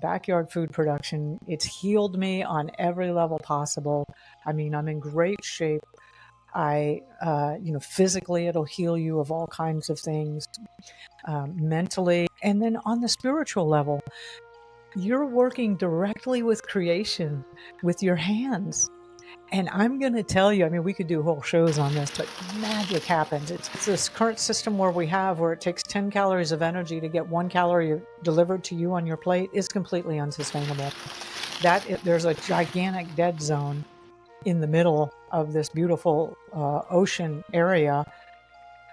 backyard food production. It's healed me on every level possible. I mean, I'm in great shape. Physically, it'll heal you of all kinds of things, mentally. And then on the spiritual level, you're working directly with creation with your hands. And I'm going to tell you, I mean, we could do whole shows on this, but magic happens. It's this current system where it takes 10 calories of energy to get 1 calorie delivered to you on your plate is completely unsustainable. There's a gigantic dead zone in the middle of this beautiful ocean area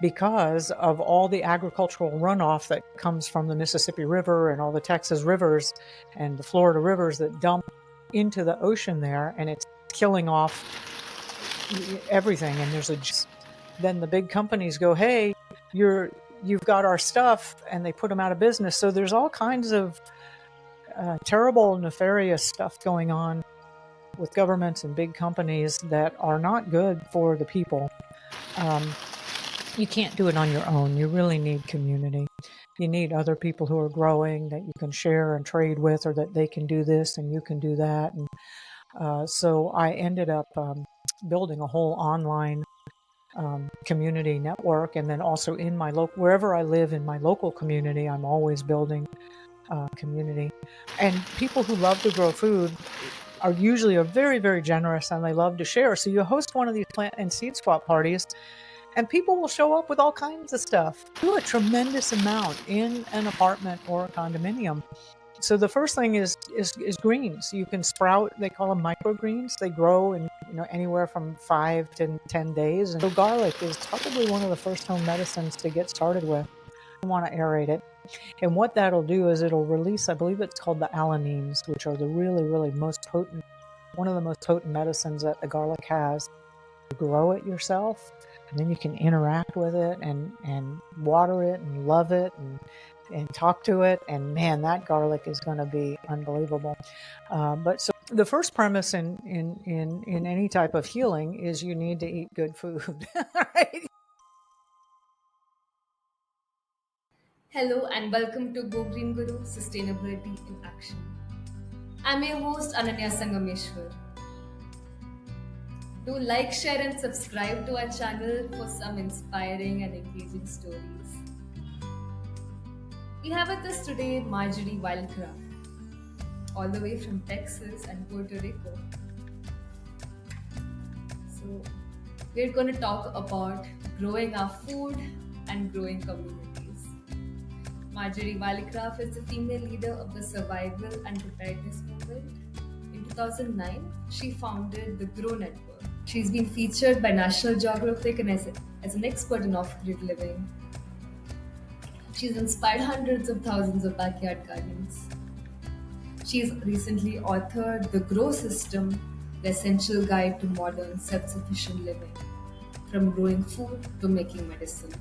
because of all the agricultural runoff that comes from the Mississippi River and all the Texas rivers and the Florida rivers that dump into the ocean there, and it's killing off everything. And then the big companies go, hey, you've got our stuff, and they put them out of business. So there's all kinds of terrible, nefarious stuff going on with governments and big companies that are not good for the people. You can't do it on your own. You really need community. You need other people who are growing that you can share and trade with, or that they can do this and you can do that. And so I ended up building a whole online community network. And then also in my wherever I live in my local community, I'm always building community. And people who love to grow food are usually very, very generous, and they love to share. So you host one of these plant and seed swap parties, and people will show up with all kinds of stuff. Do a tremendous amount in an apartment or a condominium. So the first thing is greens. You can sprout. They call them microgreens. They grow in anywhere from 5 to 10 days. And so garlic is probably one of the first home medicines to get started with. You want to aerate it. And what that'll do is it'll release, I believe it's called the alanines, which are the really, really most potent, one of the most potent medicines that the garlic has. You grow it yourself, and then you can interact with it and water it and love it and talk to it. And man, that garlic is going to be unbelievable. But so the first premise in any type of healing is you need to eat good food, right? Hello and welcome to GoGreenGuru Sustainability in Action. I'm your host Ananya Sangameshwar. Do like, share, and subscribe to our channel for some inspiring and engaging stories. We have with us today Marjory Wildcraft, all the way from Texas and Puerto Rico. So, we're going to talk about growing our food and growing communities. Marjory Wildcraft is the female leader of the survival and preparedness movement. In 2009, she founded the Grow Network. She's been featured by National Geographic and as an expert in off-grid living. She's inspired hundreds of thousands of backyard gardens. She's recently authored The Grow System, the essential guide to modern self-sufficient living, from growing food to making medicine.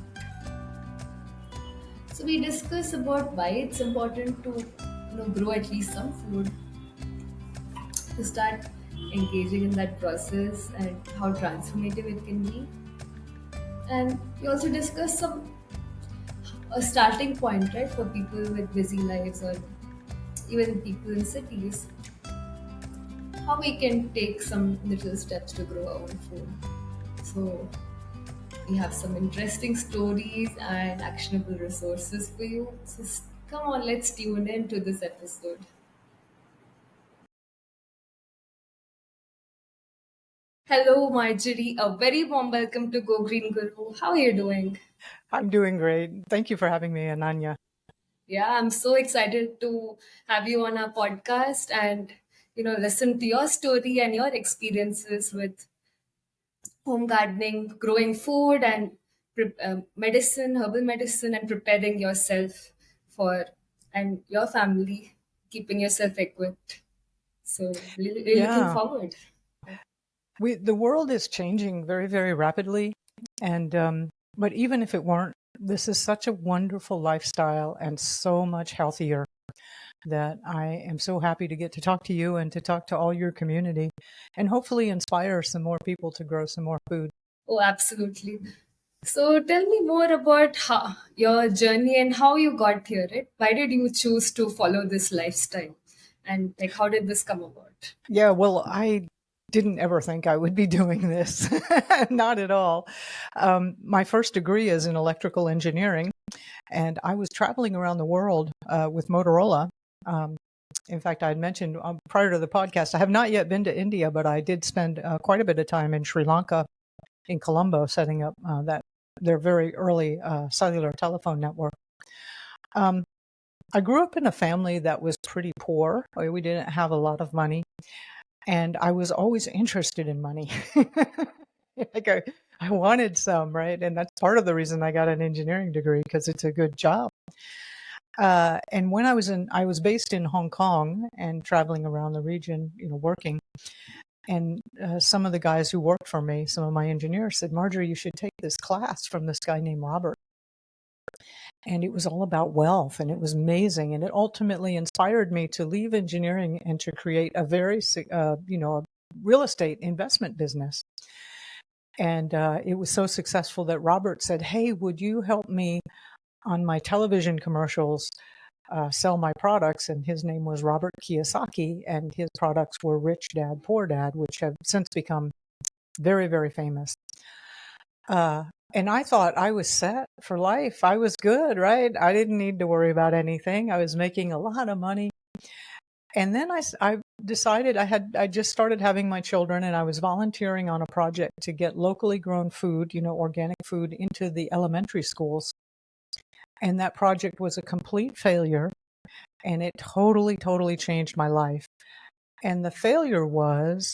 So we discuss about why it's important to grow at least some food, to start engaging in that process and how transformative it can be. And we also discuss a starting point, right, for people with busy lives or even people in cities, how we can take some little steps to grow our own food. So we have some interesting stories and actionable resources for you. So come on, let's tune in to this episode. Hello, Marjory. A very warm welcome to Go Green Guru. How are you doing? I'm doing great. Thank you for having me, Ananya. Yeah, I'm so excited to have you on our podcast and listen to your story and your experiences with home gardening, growing food and medicine, herbal medicine, and preparing yourself for and your family, keeping yourself equipped. So really looking Yeah, forward. the world is changing very, very rapidly, and but even if it weren't, this is such a wonderful lifestyle and so much healthier that I am so happy to get to talk to you and to talk to all your community and hopefully inspire some more people to grow some more food. Oh, absolutely. So tell me more about your journey and how you got here, right? Why did you choose to follow this lifestyle? And like, how did this come about? Yeah, well, I didn't ever think I would be doing this. Not at all. My first degree is in electrical engineering, and I was traveling around the world with Motorola. Um, in fact, I had mentioned prior to the podcast, I have not yet been to India, but I did spend quite a bit of time in Sri Lanka, in Colombo, setting up their very early cellular telephone network. Um, I grew up in a family that was pretty poor. We didn't have a lot of money, and I was always interested in money. Like I wanted some, right? And that's part of the reason I got an engineering degree, because it's a good job. And when I was based in Hong Kong and traveling around the region, working. And some of the guys who worked for me, some of my engineers said, Marjorie, you should take this class from this guy named Robert. And it was all about wealth, and it was amazing. And it ultimately inspired me to leave engineering and to create a very, a real estate investment business. And it was so successful that Robert said, hey, would you help me on my television commercials sell my products? And his name was Robert Kiyosaki, and his products were Rich Dad, Poor Dad, which have since become very, very famous. And I thought I was set for life. I was good, right? I didn't need to worry about anything. I was making a lot of money. And then I decided I just started having my children, and I was volunteering on a project to get locally grown food, organic food, into the elementary schools. And that project was a complete failure, and it totally, totally changed my life. And the failure was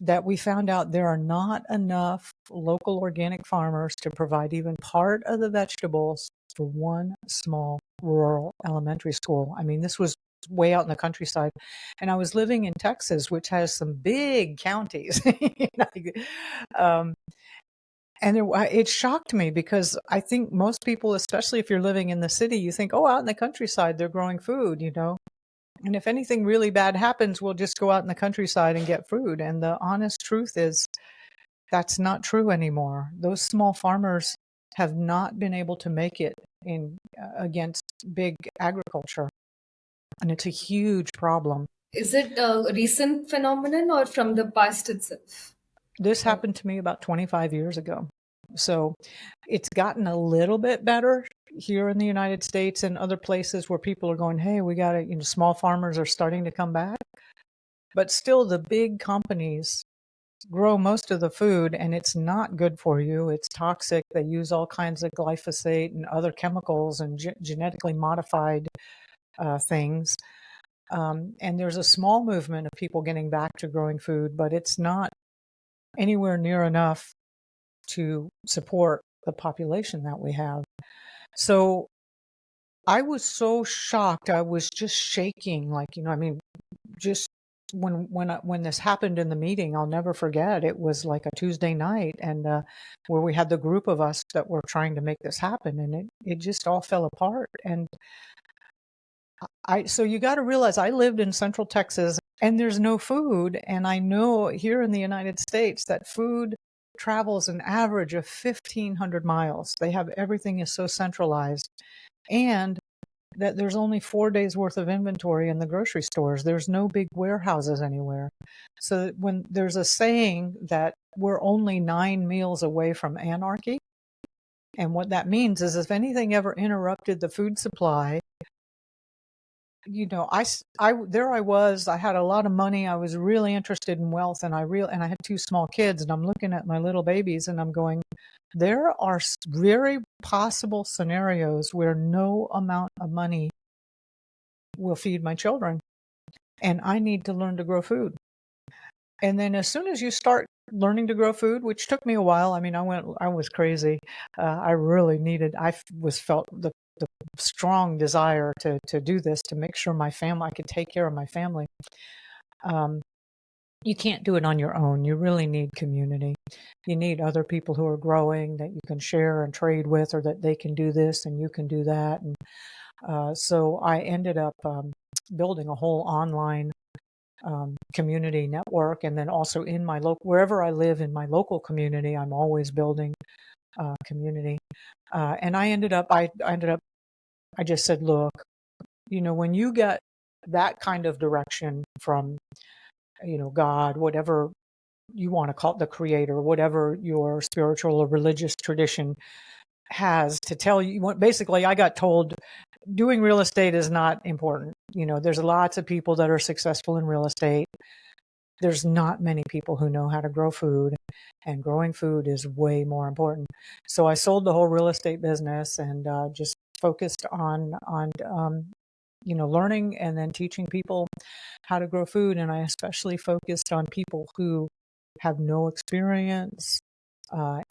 that we found out there are not enough local organic farmers to provide even part of the vegetables for one small rural elementary school. I mean, this was way out in the countryside. And I was living in Texas, which has some big counties. And it shocked me, because I think most people, especially if you're living in the city, you think, oh, out in the countryside, they're growing food, And if anything really bad happens, we'll just go out in the countryside and get food. And the honest truth is that's not true anymore. Those small farmers have not been able to make it in against big agriculture. And it's a huge problem. Is it a recent phenomenon or from the past itself? This happened to me about 25 years ago. So it's gotten a little bit better here in the United States and other places where people are going, hey, we got to, small farmers are starting to come back. But still, the big companies grow most of the food, and it's not good for you. It's toxic. They use all kinds of glyphosate and other chemicals and genetically modified things. And there's a small movement of people getting back to growing food, but it's not anywhere near enough to support the population that we have. So I was so shocked. I was just shaking, just when this happened in the meeting, I'll never forget. It was like a Tuesday night, and where we had the group of us that were trying to make this happen, and it just all fell apart. And so you got to realize, I lived in Central Texas, and there's no food, and I know here in the United States that food travels an average of 1,500 miles. They have everything is so centralized, and that there's only 4 days worth of inventory in the grocery stores. There's no big warehouses anywhere. So when there's a saying that we're only 9 meals away from anarchy, and what that means is if anything ever interrupted the food supply, there I was, I had a lot of money. I was really interested in wealth, and I had 2 small kids, and I'm looking at my little babies and I'm going, there are very possible scenarios where no amount of money will feed my children, and I need to learn to grow food. And then as soon as you start learning to grow food, which took me a while, I mean, I was crazy. I really felt the strong desire to do this, to make sure I could take care of my family. You can't do it on your own. You really need community. You need other people who are growing that you can share and trade with, or that they can do this and you can do that. And so I ended up building a whole online community network, and then also in my wherever I live in my local community, I'm always building community. And I just said, look, when you get that kind of direction from, God, whatever you want to call it, the creator, whatever your spiritual or religious tradition has to tell you. Basically, I got told doing real estate is not important. There's lots of people that are successful in real estate. There's not many people who know how to grow food, and growing food is way more important. So I sold the whole real estate business and just focused on learning and then teaching people how to grow food. And I especially focused on people who have no experience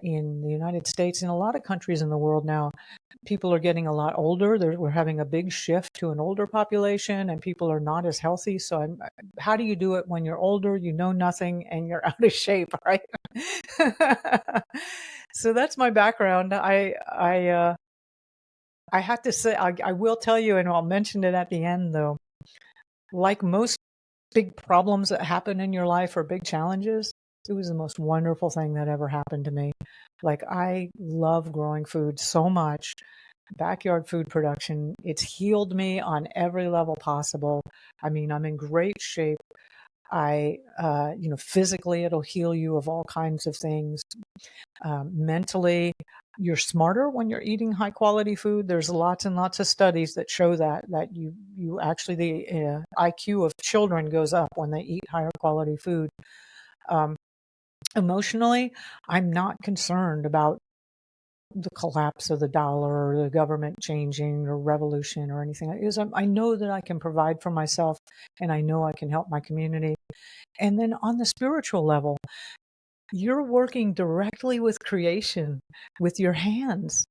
in the United States. In a lot of countries in the world now, people are getting a lot older. We're having a big shift to an older population, and people are not as healthy. So how do you do it when you're older, you know nothing, and you're out of shape, right? So that's my background. I have to say, I will tell you, and I'll mention it at the end, though, like most big problems that happen in your life or big challenges, it was the most wonderful thing that ever happened to me. Like, I love growing food so much. Backyard food production, it's healed me on every level possible. I mean, I'm in great shape. Physically, it'll heal you of all kinds of things. Mentally, you're smarter when you're eating high quality food. There's lots and lots of studies that show that you actually, the IQ of children goes up when they eat higher quality food. Emotionally, I'm not concerned about the collapse of the dollar or the government changing or revolution or anything. I know that I can provide for myself, and I know I can help my community. And then on the spiritual level, you're working directly with creation, with your hands.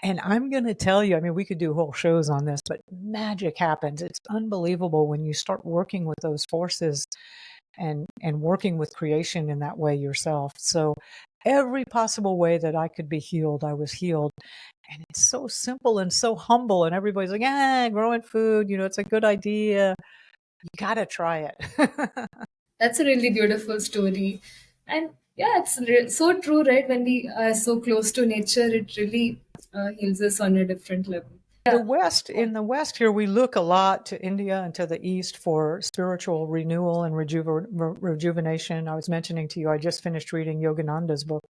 And I'm going to tell you, I mean, we could do whole shows on this, but magic happens. It's unbelievable when you start working with those forces and working with creation in that way yourself. So every possible way that I could be healed, I was healed. And it's so simple and so humble. And everybody's like, growing food, it's a good idea. You got to try it. That's a really beautiful story. And yeah, it's so true, right? When we are so close to nature, it really heals us on a different level. Yeah. In the West here, we look a lot to India and to the East for spiritual renewal and rejuvenation. I was mentioning to you, I just finished reading Yogananda's book,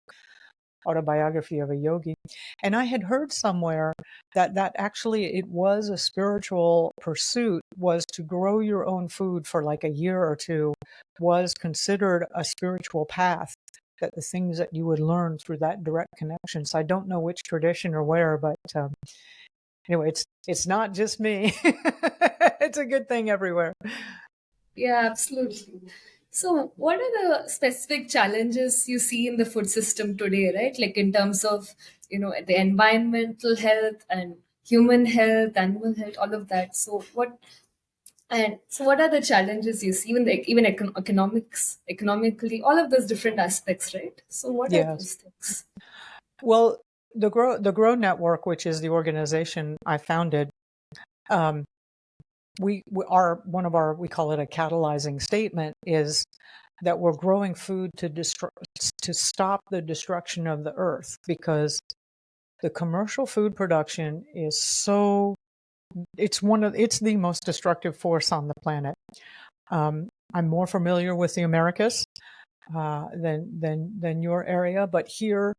Autobiography of a Yogi. And I had heard somewhere that actually it was a spiritual pursuit, was to grow your own food for like a year or two was considered a spiritual path, that the things that you would learn through that direct connection. So I don't know which tradition or where, but anyway, it's not just me. It's a good thing everywhere. Yeah, absolutely. So, what are the specific challenges you see in the food system today, right? Like in terms of, the environmental health and human health, animal health, all of that. So what are the challenges you see, economically, all of those different aspects, right? So, what are Yes. those things? Well, the Grow Network, which is the organization I founded, we call it a catalyzing statement, is that we're growing food to stop the destruction of the earth, because the commercial food production is it's the most destructive force on the planet. I'm more familiar with the Americas than your area, but here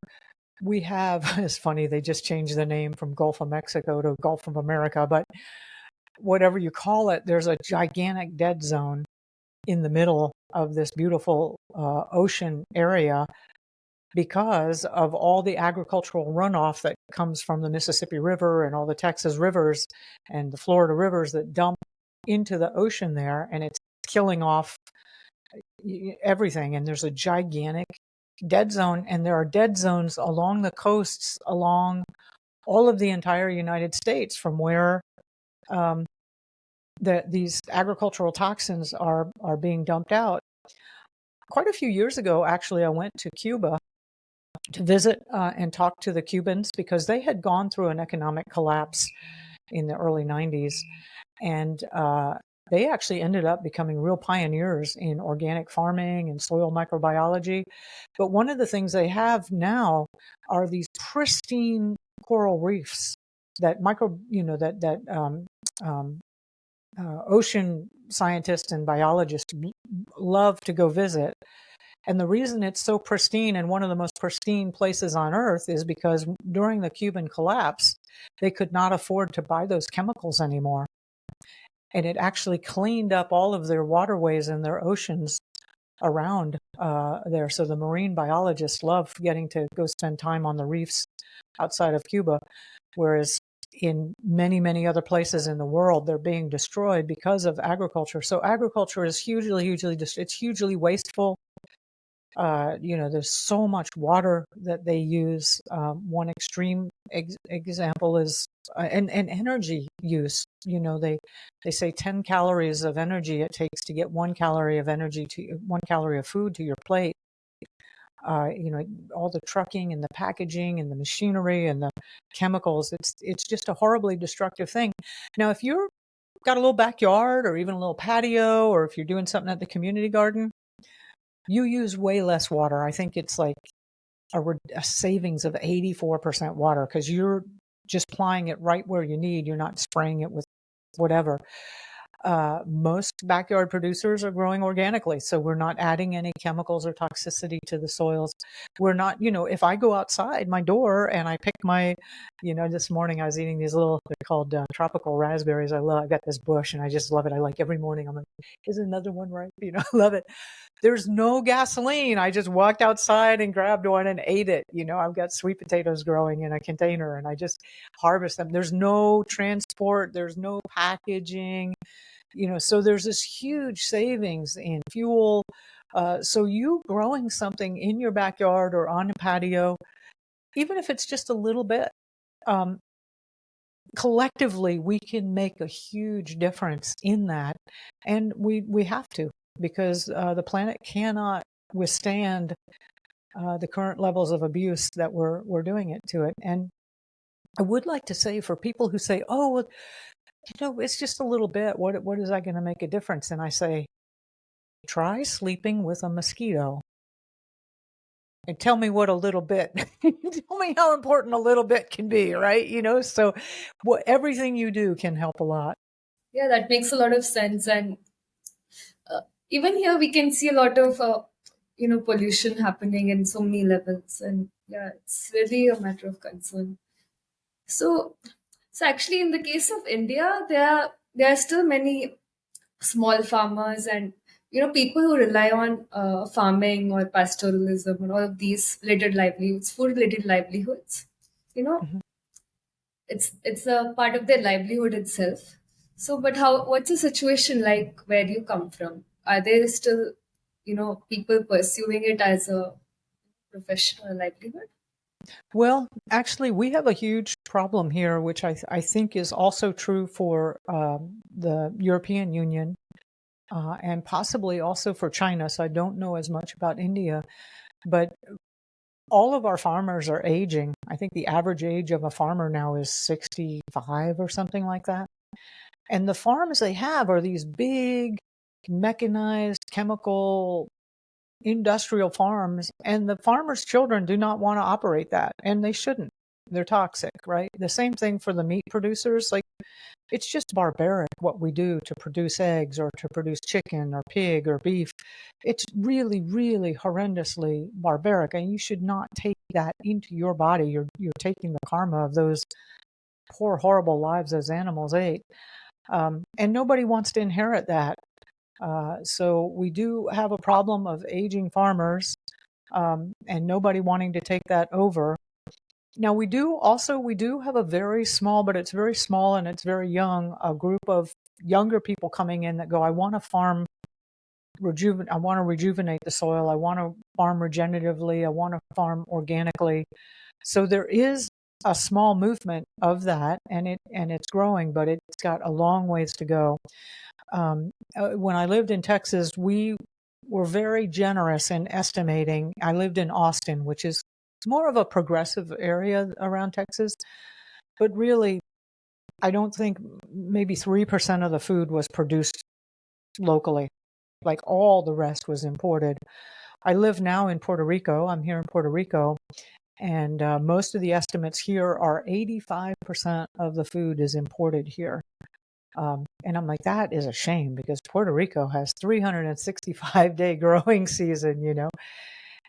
we have, it's funny, they just changed the name from Gulf of Mexico to Gulf of America, but whatever you call it, there's a gigantic dead zone in the middle of this beautiful ocean area because of all the agricultural runoff that comes from the Mississippi River and all the Texas rivers and the Florida rivers that dump into the ocean there, and it's killing off everything. And there's a gigantic dead zone, and there are dead zones along the coasts, along all of the entire United States, from where these agricultural toxins are being dumped out. Quite a few years ago, actually, I went to Cuba to visit and talk to the Cubans, because they had gone through an economic collapse in the early 90s. And they actually ended up becoming real pioneers in organic farming and soil microbiology. But one of the things they have now are these pristine coral reefs that ocean scientists and biologists love to go visit. And the reason it's so pristine and one of the most pristine places on Earth is because during the Cuban collapse, they could not afford to buy those chemicals anymore. And it actually cleaned up all of their waterways and their oceans around there. So the marine biologists love getting to go spend time on the reefs outside of Cuba, whereas in many, many other places in the world, they're being destroyed because of agriculture. So agriculture is it's hugely wasteful. There's so much water that they use. One extreme example is and energy use. They say 10 calories of energy it takes to get 1 calorie of energy to 1 calorie of food to your plate. All the trucking and the packaging and the machinery and the chemicals. It's just a horribly destructive thing. Now, if you're got a little backyard or even a little patio, or if you're doing something at the community garden, you use way less water. I think it's like a savings of 84% water because you're just applying it right where you need. You're not spraying it with whatever. Most backyard producers are growing organically, so we're not adding any chemicals or toxicity to the soils. We're not, if I go outside my door and I pick this morning I was eating these they're called tropical raspberries. I've got this bush and I just love it. I like every morning I'm like, is another one ripe? I love it. There's no gasoline. I just walked outside and grabbed one and ate it. I've got sweet potatoes growing in a container and I just harvest them. There's no transport. There's no packaging. So there's this huge savings in fuel. So you growing something in your backyard or on a patio, even if it's just a little bit, collectively we can make a huge difference in that. And we have to, because the planet cannot withstand the current levels of abuse that we're doing it to it. And I would like to say, for people who say, oh, well, it's just a little bit. What is that going to make a difference? And I say, try sleeping with a mosquito and tell me what a little bit, tell me how important a little bit can be, right? So everything you do can help a lot. Yeah, that makes a lot of sense. And even here, we can see a lot of, pollution happening in so many levels. And yeah, it's really a matter of concern. So, so actually, in the case of India, there are still many small farmers and people who rely on farming or pastoralism and all of these related livelihoods, food related livelihoods. You know, Mhm. it's a part of their livelihood itself. So, but what's the situation like where you come from? Are there still people pursuing it as a professional livelihood? Well, actually, we have a huge problem here, which I think is also true for the European Union and possibly also for China. So I don't know as much about India, but all of our farmers are aging. I think the average age of a farmer now is 65 or something like that. And the farms they have are these big, mechanized, chemical, industrial farms. And the farmers' children do not want to operate that. And they shouldn't. They're toxic, right? The same thing for the meat producers. Like, it's just barbaric what we do to produce eggs or to produce chicken or pig or beef. It's really, really horrendously barbaric, and you should not take that into your body. You're taking the karma of those poor, horrible lives those animals ate, and nobody wants to inherit that. So we do have a problem of aging farmers, and nobody wanting to take that over. Now we do have a very small, but it's very small and it's very young, a group of younger people coming in that go, I want to I want to rejuvenate the soil. I want to farm regeneratively. I want to farm organically. So there is a small movement of that, and it's growing, but it's got a long ways to go. When I lived in Texas, we were very generous in estimating. I lived in Austin, which is more of a progressive area around Texas, but really, I don't think maybe 3% of the food was produced locally. Like all the rest was imported. I live now in Puerto Rico. I'm here in Puerto Rico, and most of the estimates here are 85% of the food is imported here. And I'm like, that is a shame because Puerto Rico has 365-day growing season,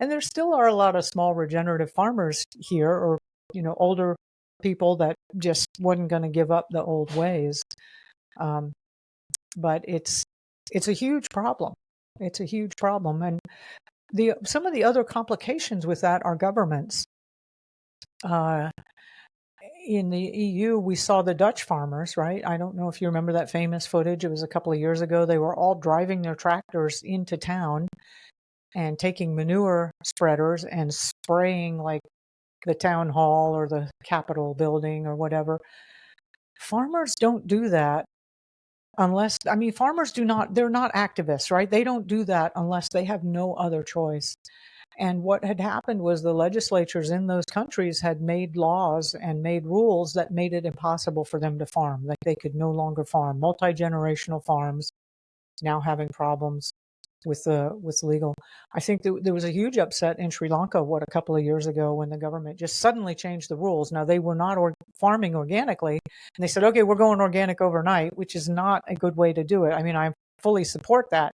and there still are a lot of small regenerative farmers here, or, older people that just wasn't going to give up the old ways. But it's a huge problem. It's a huge problem. And some of the other complications with that are governments. In the EU, we saw the Dutch farmers, right? I don't know if you remember that famous footage. It was a couple of years ago. They were all driving their tractors into town and taking manure spreaders and spraying like the town hall or the Capitol building or whatever. Farmers don't do that farmers they're not activists, right? They don't do that unless they have no other choice. And what had happened was the legislatures in those countries had made laws and made rules that made it impossible for them to farm. Like they could no longer farm. Multi-generational farms now having problems with legal. I think there was a huge upset in Sri Lanka, a couple of years ago when the government just suddenly changed the rules. Now they were not farming organically, and they said, okay, we're going organic overnight, which is not a good way to do it. I mean, I fully support that.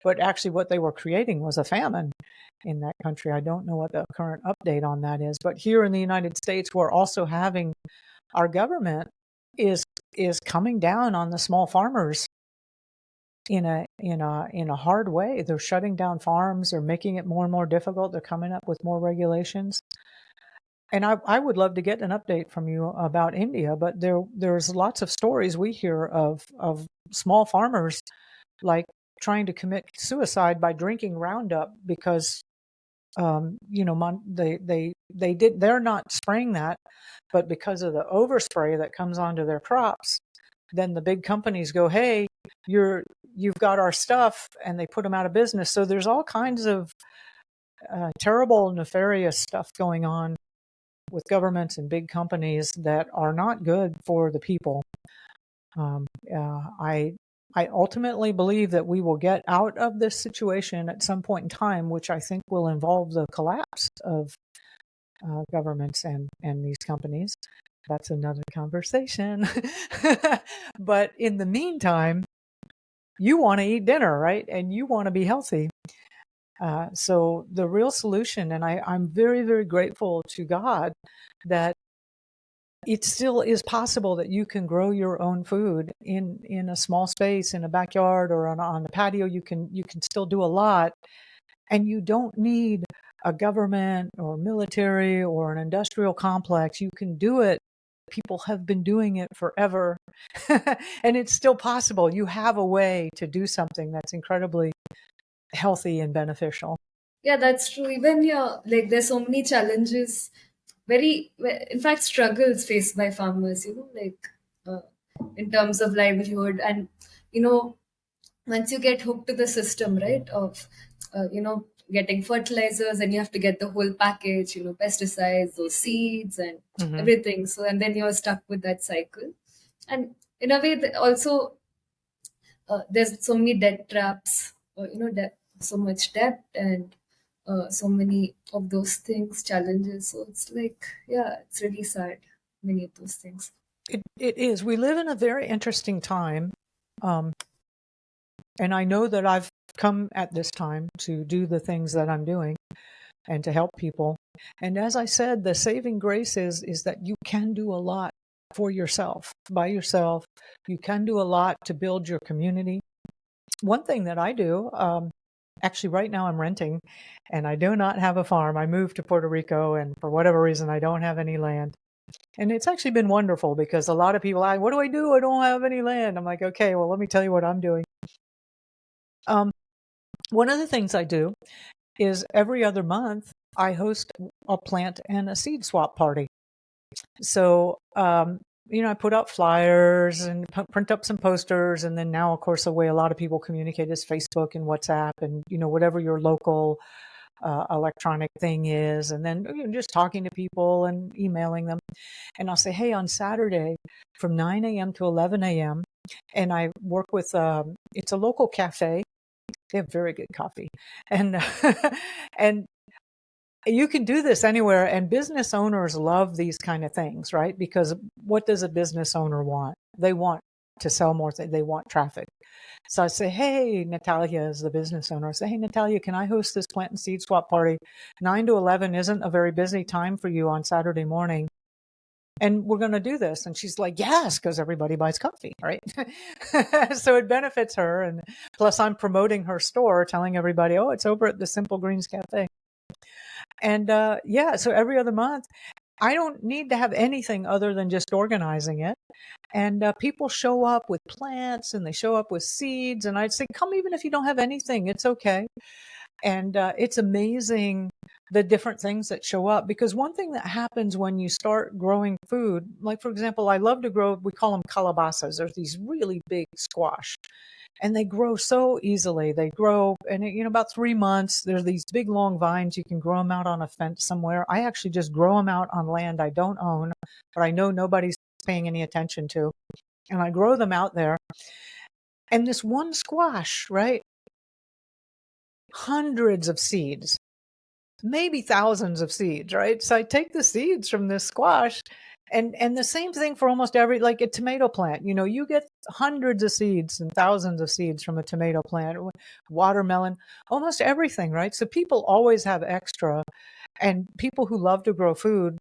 But actually what they were creating was a famine in that country. I don't know what the current update on that is. But here in the United States, we're also having our government is coming down on the small farmers in a hard way. They're shutting down farms. They're making it more and more difficult. They're coming up with more regulations. And I would love to get an update from you about India, but there's lots of stories we hear of small farmers like trying to commit suicide by drinking Roundup because they're not spraying that, but because of the overspray that comes onto their crops, then the big companies go, hey, you've got our stuff, and they put them out of business. So there's all kinds of terrible, nefarious stuff going on with governments and big companies that are not good for the people. I ultimately believe that we will get out of this situation at some point in time, which I think will involve the collapse of governments and these companies. That's another conversation. But in the meantime, you want to eat dinner, right? And you want to be healthy. So the real solution, and I'm very, very grateful to God that it still is possible that you can grow your own food in a small space, in a backyard or on the patio. You can still do a lot, and you don't need a government or military or an industrial complex. You can do it. People have been doing it forever, and it's still possible. You have a way to do something that's incredibly healthy and beneficial. Yeah, that's true. Even here, like there's so many challenges, in fact, struggles faced by farmers, uh, in terms of livelihood. And, you know, once you get hooked to the system, right, of, getting fertilizers, and you have to get the whole package, pesticides, those seeds and everything. So, and then you're stuck with that cycle. And in a way, also, there's so many debt traps, so much debt, and so many of those things, challenges. So it's like, yeah, it's really sad, many of those things. It is. We live in a very interesting time. And I know that I've come at this time to do the things that I'm doing and to help people. And as I said, the saving grace is that you can do a lot for yourself, by yourself. You can do a lot to build your community. One thing that I do, actually right now I'm renting, and I do not have a farm. I moved to Puerto Rico, and for whatever reason, I don't have any land. And it's actually been wonderful because a lot of people, what do I do? I don't have any land. I'm like, okay, well, let me tell you what I'm doing. One of the things I do is every other month, I host a plant and a seed swap party. So, I put out flyers and print up some posters. And then now, of course, the way a lot of people communicate is Facebook and WhatsApp and, whatever your local electronic thing is. And then just talking to people and emailing them. And I'll say, hey, on Saturday from 9 a.m. to 11 a.m. And I work with, it's a local cafe. They have very good coffee. And, and you can do this anywhere, and business owners love these kind of things, right? Because what does a business owner want? They want to sell more. They want traffic. So I say, hey, Natalia is the business owner. I say, hey, Natalia, can I host this plant and seed swap party? 9 to 11 isn't a very busy time for you on Saturday morning. And we're going to do this. And she's like, yes, because everybody buys coffee, right? So it benefits her. And plus I'm promoting her store, telling everybody, oh, it's over at the Simple Greens Cafe. And so every other month, I don't need to have anything other than just organizing it. And people show up with plants and they show up with seeds. And I'd say, come even if you don't have anything, it's okay. And it's amazing the different things that show up, because one thing that happens when you start growing food, like for example, I love to grow, we call them calabazas. There's these really big squash and they grow so easily. They grow and about 3 months, there's these big long vines. You can grow them out on a fence somewhere. I actually just grow them out on land I don't own, but I know nobody's paying any attention to. And I grow them out there. And this one squash, right? Hundreds of seeds, maybe thousands of seeds, right? So I take the seeds from this squash and the same thing for almost every, like a tomato plant, you get hundreds of seeds and thousands of seeds from a tomato plant, watermelon, almost everything, right? So people always have extra, and people who love to grow food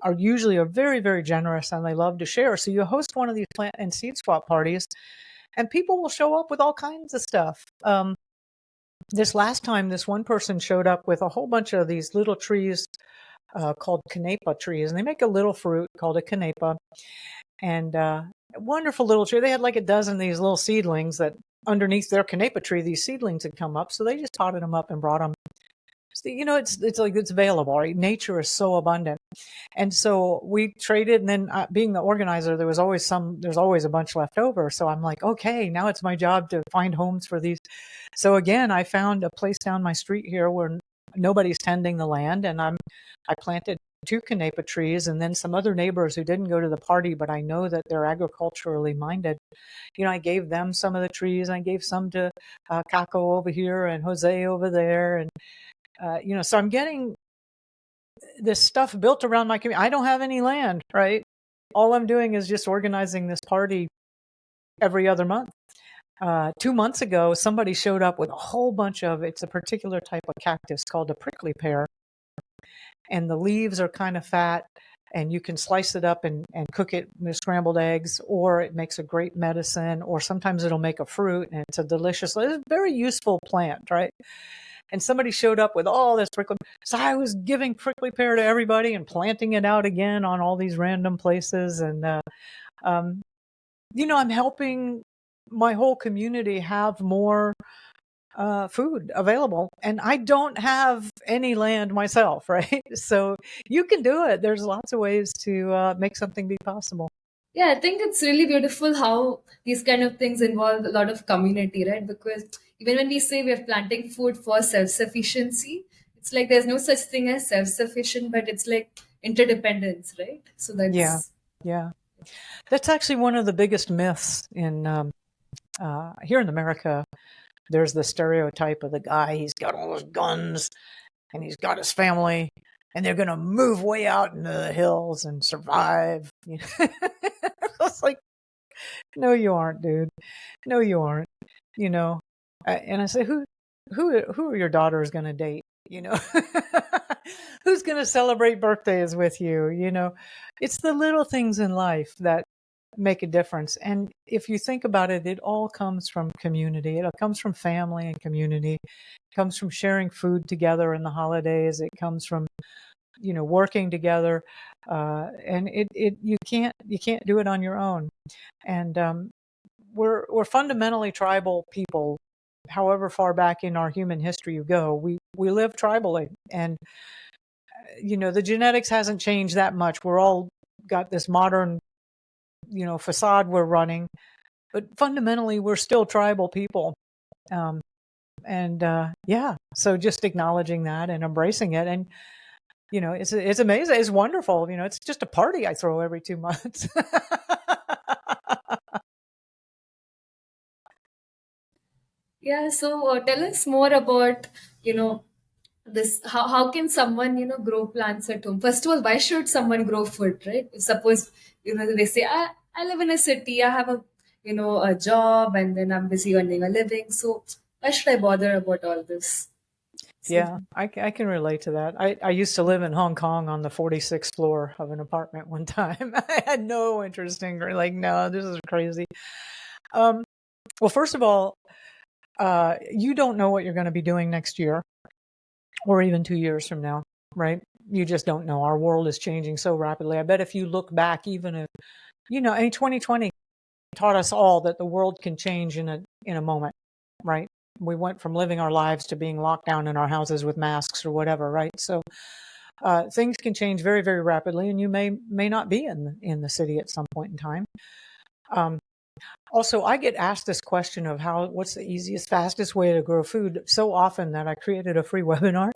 are very, very generous and they love to share. So you host one of these plant and seed swap parties and people will show up with all kinds of stuff. This last time, this one person showed up with a whole bunch of these little trees called canepa trees, and they make a little fruit called a canepa, and a wonderful little tree. They had like a dozen of these little seedlings that underneath their canepa tree, these seedlings had come up, so they just potted them up and brought them. So, it's like it's available, right? Nature is so abundant. And so we traded, and then being the organizer, there's always a bunch left over. So I'm like, okay, now it's my job to find homes for these. So again, I found a place down my street here where nobody's tending the land, and I planted 2 canepa trees, and then some other neighbors who didn't go to the party, but I know that they're agriculturally minded. I gave them some of the trees. I gave some to Kako over here and Jose over there, and so I'm getting this stuff built around my community. I don't have any land, right? All I'm doing is just organizing this party every other month. 2 months ago, somebody showed up with a whole bunch of, it's a particular type of cactus called a prickly pear. And the leaves are kind of fat, and you can slice it up and cook it with scrambled eggs, or it makes a great medicine, or sometimes it'll make a fruit, and it's it's a very useful plant, right? And somebody showed up with all this prickly. So I was giving prickly pear to everybody and planting it out again on all these random places. And, I'm helping my whole community have more food available. And I don't have any land myself, right? So you can do it. There's lots of ways to make something be possible. Yeah, I think it's really beautiful how these kind of things involve a lot of community, right? Because even when we say we're planting food for self-sufficiency, it's like there's no such thing as self-sufficient, but it's like interdependence, right? So Yeah. that's Yeah. That's actually one of the biggest myths in here in America. There's the stereotype of the guy, he's got all his guns and he's got his family and they're going to move way out into the hills and survive. It's like, no, you aren't, dude. No, you aren't. And I say, who are your daughters going to date? Who's going to celebrate birthdays with you? It's the little things in life that make a difference. And if you think about it, it all comes from community. It all comes from family and community. It comes from sharing food together in the holidays. It comes from, working together. And you can't do it on your own. And we're fundamentally tribal people. However far back in our human history you go, we live tribally. And the genetics hasn't changed that much. We're all got this modern facade we're running, but fundamentally we're still tribal people. So just acknowledging that and embracing it, and it's amazing, it's wonderful. It's just a party I throw every 2 months. yeah. So tell us more about this. How can someone grow plants at home? First of all, why should someone grow food, right? If suppose they say I live in a city, I have a a job and then I'm busy earning a living. So why should I bother about all this? So Yeah, I can relate to that. I used to live in Hong Kong on the 46th floor of an apartment one time. I had no interest in like, no, this is crazy. Um, well, first of all, you don't know what you're going to be doing next year or even 2 years from now, right? You just don't know. Our world is changing so rapidly. I bet if you look back, even if, 2020 taught us all that the world can change in a moment, right? We went from living our lives to being locked down in our houses with masks or whatever, right? So things can change very, very rapidly, and you may not be in the city at some point in time. Also, I get asked this question of what's the easiest, fastest way to grow food so often that I created a free webinar,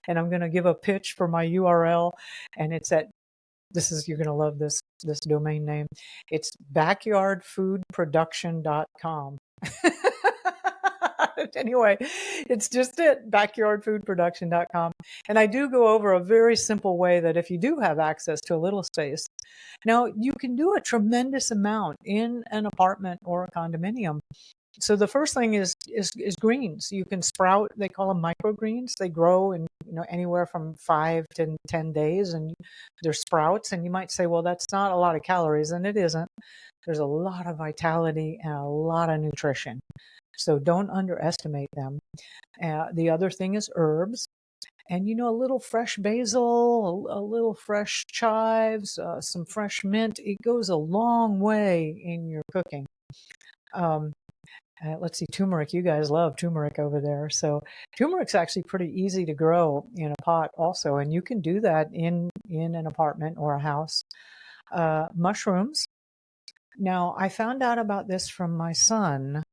and I'm going to give a pitch for my URL, and it's you're going to love this domain name. It's backyardfoodproduction.com. Anyway, it's just backyardfoodproduction.com. And I do go over a very simple way that if you do have access to a little space, now you can do a tremendous amount in an apartment or a condominium. So the first thing is greens. You can sprout. They call them microgreens. They grow in anywhere from 5 to 10 days, and they're sprouts. And you might say, well, that's not a lot of calories, and it isn't. There's a lot of vitality and a lot of nutrition. So don't underestimate them. The other thing is herbs. And a little fresh basil, a little fresh chives, some fresh mint. It goes a long way in your cooking. Let's see, turmeric. You guys love turmeric over there. So turmeric's actually pretty easy to grow in a pot also, and you can do that in an apartment or a house. Mushrooms. Now, I found out about this from my son,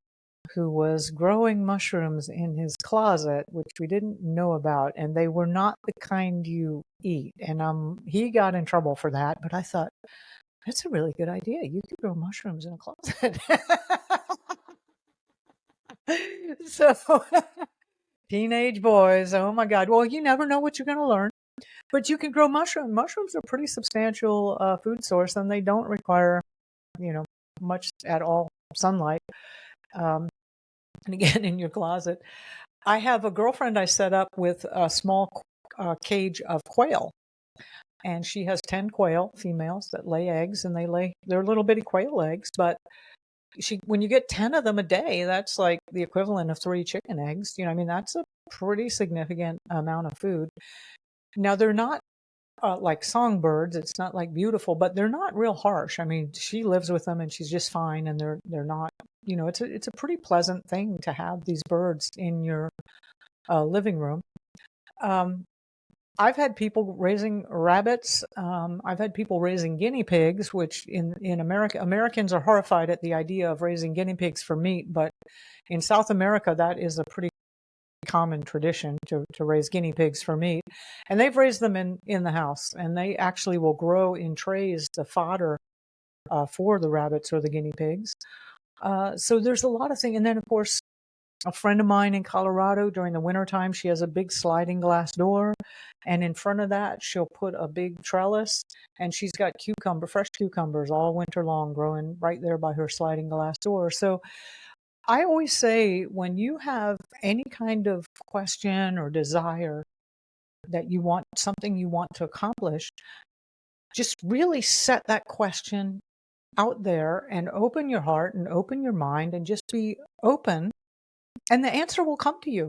who was growing mushrooms in his closet, which we didn't know about, and they were not the kind you eat. And he got in trouble for that, but I thought, that's a really good idea. You could grow mushrooms in a closet. So, teenage boys, oh my God. Well, you never know what you're going to learn, but you can grow mushrooms. Mushrooms are a pretty substantial food source, and they don't require, much at all sunlight. And again, in your closet. I have a girlfriend I set up with a small cage of quail, and she has 10 quail females that lay eggs, and they're little bitty quail eggs, but when you get 10 of them a day, that's like the equivalent of 3 chicken eggs. That's a pretty significant amount of food. Now, they're not like songbirds. It's not like beautiful, but they're not real harsh. She lives with them and she's just fine, and they're not, it's a pretty pleasant thing to have these birds in your living room. I've had people raising rabbits. I've had people raising guinea pigs, which in America, Americans are horrified at the idea of raising guinea pigs for meat. But in South America, that is a pretty common tradition to raise guinea pigs for meat. And they've raised them in the house, and they actually will grow in trays the fodder for the rabbits or the guinea pigs. So there's a lot of things. And then, of course, a friend of mine in Colorado, during the wintertime, she has a big sliding glass door, and in front of that she'll put a big trellis, and she's got fresh cucumbers all winter long growing right there by her sliding glass door. So I always say, when you have any kind of question or desire that something you want to accomplish, just really set that question out there and open your heart and open your mind and just be open, and the answer will come to you.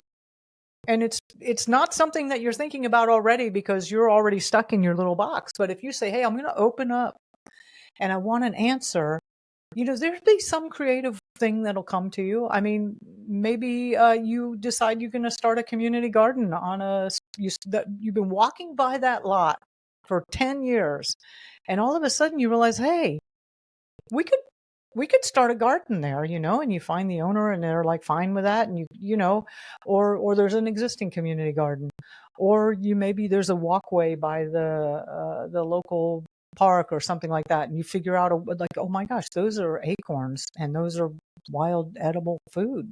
And it's not something that you're thinking about already because you're already stuck in your little box. But if you say, hey, I'm going to open up and I want an answer, there'll be some creative thing that'll come to you. Maybe you decide you're going to start a community garden you've been walking by that lot for 10 years. And all of a sudden you realize, hey, we could start a garden there, and you find the owner and they're like fine with that. And or there's an existing community garden, or maybe there's a walkway by the local park or something like that. And you figure out oh my gosh, those are acorns and those are wild edible food,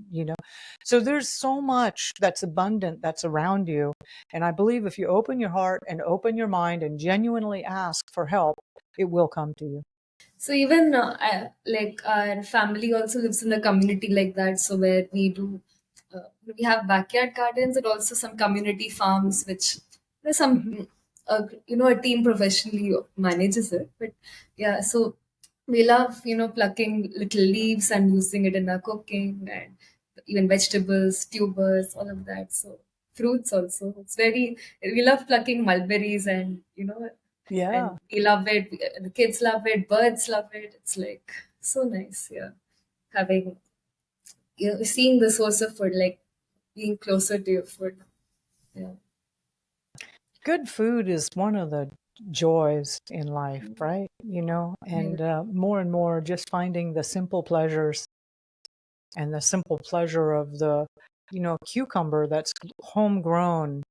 So there's so much that's abundant that's around you. And I believe if you open your heart and open your mind and genuinely ask for help, it will come to you. So even like our family also lives in a community like that. So where we have backyard gardens and also some community farms, which there's Mhm. some a team professionally manages it. But yeah, so we love plucking little leaves and using it in our cooking, and even vegetables, tubers, all of that. So fruits also. It's very we love plucking mulberries and Yeah. and we love it. The kids love it. Birds love it. It's like so nice. Yeah, having seeing the source of food, like being closer to your food. Yeah, Good food is one of the joys in life, right? yeah. And more and more just finding the simple pleasures and the simple pleasure of the, cucumber that's homegrown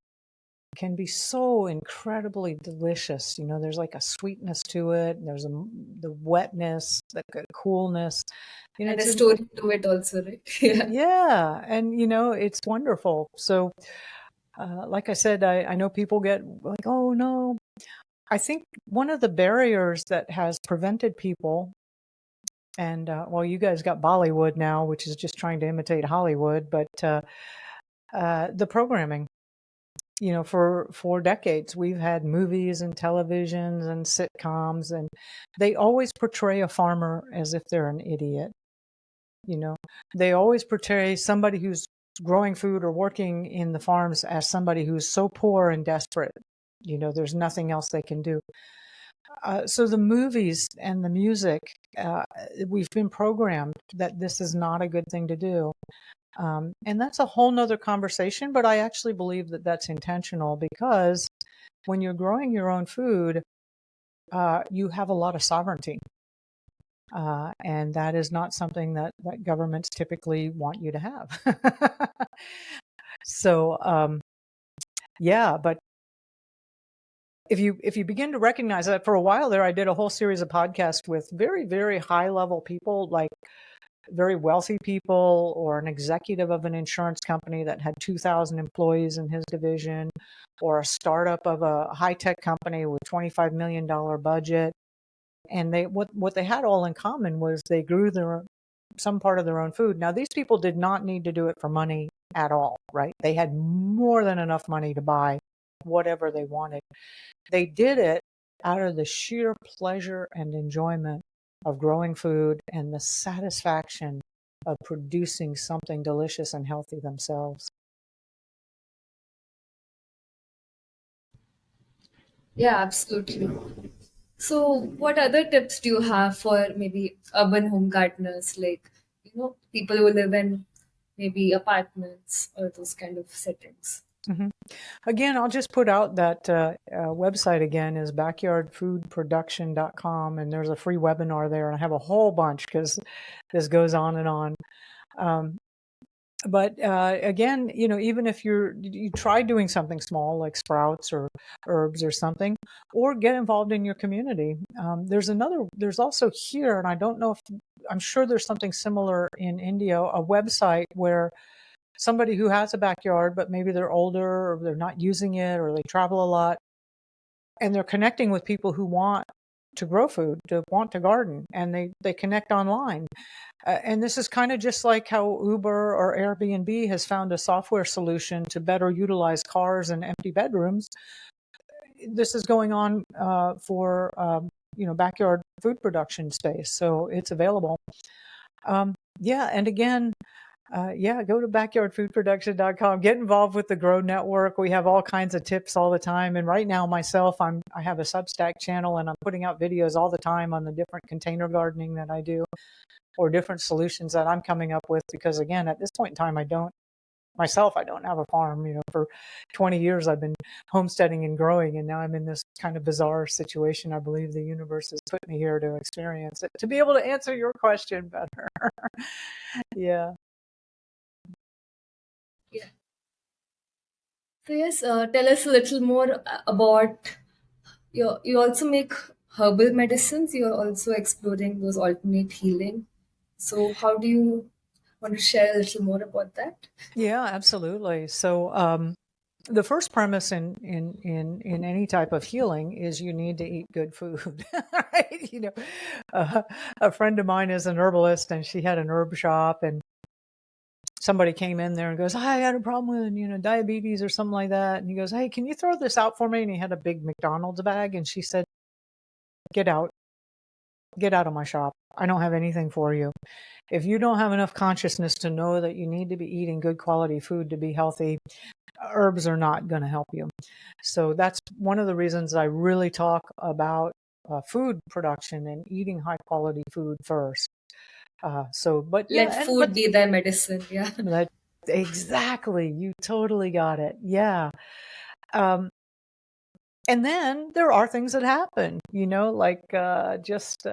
can be so incredibly delicious. There's like a sweetness to it, and there's the wetness, the coolness. And a It's story to it also, right? Yeah, yeah, and it's wonderful. So, like I said, I know people get like, oh no. I think one of the barriers that has prevented people, and well, you guys got Bollywood now, which is just trying to imitate Hollywood, but the programming. For decades, we've had movies and televisions and sitcoms, and they always portray a farmer as if they're an idiot. You know, they always portray somebody who's growing food or working in the farms as somebody who's so poor and desperate. There's nothing else they can do. So the movies and the music, we've been programmed that this is not a good thing to do. And that's a whole nother conversation, but I actually believe that that's intentional because when you're growing your own food, you have a lot of sovereignty. And that is not something that governments typically want you to have. So, yeah, but if you begin to recognize that, for a while there, I did a whole series of podcasts with very, very high level people, like very wealthy people, or an executive of an insurance company that had 2,000 employees in his division, or a startup of a high tech company with $25 million budget. And what they had all in common was they grew some part of their own food. Now, these people did not need to do it for money at all, right? They had more than enough money to buy whatever they wanted. They did it out of the sheer pleasure and enjoyment of growing food and the satisfaction of producing something delicious and healthy themselves. Yeah, absolutely. So, what other tips do you have for maybe urban home gardeners, like people who live in maybe apartments or those kind of settings? hmm Again, I'll just put out that website again is backyardfoodproduction.com, and there's a free webinar there, and I have a whole bunch because this goes on and on. Um, but again, even if you try doing something small like sprouts or herbs or something, or get involved in your community. There's also here, and I don't know if I'm sure there's something similar in India, a website where somebody who has a backyard, but maybe they're older or they're not using it or they travel a lot, and they're connecting with people who want to grow food, to want to garden, and they connect online. And this is kind of just like how Uber or Airbnb has found a software solution to better utilize cars and empty bedrooms. This is going on for backyard food production space, so it's available. Yeah, and again, go to backyardfoodproduction.com. Get involved with the Grow Network. We have all kinds of tips all the time. And right now, myself, I have a Substack channel, and I'm putting out videos all the time on the different container gardening that I do, or different solutions that I'm coming up with. Because again, at this point in time, I don't have a farm. For 20 years, I've been homesteading and growing, and now I'm in this kind of bizarre situation. I believe the universe has put me here to experience it, to be able to answer your question better. Yeah. Yeah. So yes, tell us a little more about you also make herbal medicines. You're also exploring those alternate healing. So how do you want to share a little more about that? Yeah, absolutely. So, the first premise in any type of healing is you need to eat good food, right? A friend of mine is an herbalist, and she had an herb shop, and somebody came in there and goes, I had a problem with, diabetes or something like that. And he goes, hey, can you throw this out for me? And he had a big McDonald's bag. And she said, get out of my shop. I don't have anything for you. If you don't have enough consciousness to know that you need to be eating good quality food to be healthy, herbs are not going to help you. So that's one of the reasons I really talk about food production and eating high quality food first. Let food be thy medicine. Yeah. Exactly. You totally got it. Yeah. And then there are things that happen, like just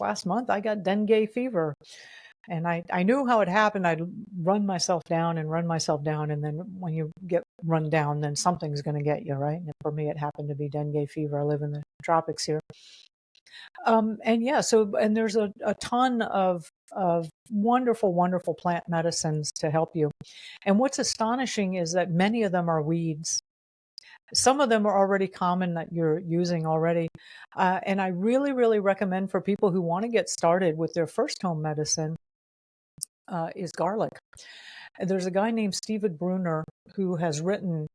last month I got dengue fever, and I knew how it happened. I'd run myself down, and then when you get run down, then something's going to get you, right? And for me, it happened to be dengue fever. I live in the tropics here. And there's a ton of wonderful, wonderful plant medicines to help you. And what's astonishing is that many of them are weeds. Some of them are already common that you're using already. And I really, really recommend for people who want to get started with their first home medicine is garlic. There's a guy named Stephen Brunner who has written